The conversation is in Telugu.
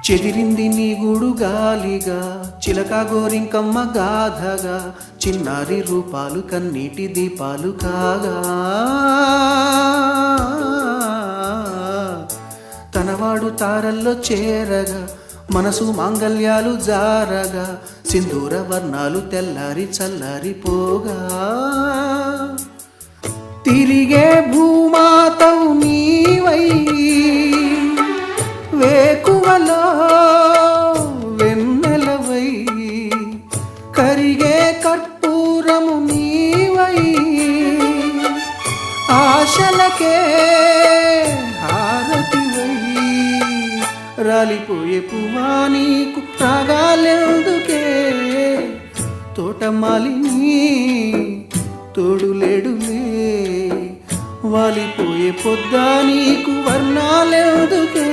చెదిరింది నీ గూడు గాలిగా, చిలక గోరింకమ్మ గాథగా, చిన్నారి రూపాలు కన్నీటి దీపాలు కాగా, తనవాడు తారల్లో చేరగా, మనసు మాంగల్యాలు జారగా, సింధూర వర్ణాలు తెల్లారి చల్లారిపోగా, తిరిగే భూమాతవు నీవై వేకువలో వెన్నెలవై, కరిగే కర్పూరము నీవై, ఆశలకే హారతివై, రాలిపోయే పువ్వా నీకు రాగాలెందుకే, తోటమాలిని తోడులేడులే, వాలిపోయే పొద్దా నీకు వర్ణాలెందుకే.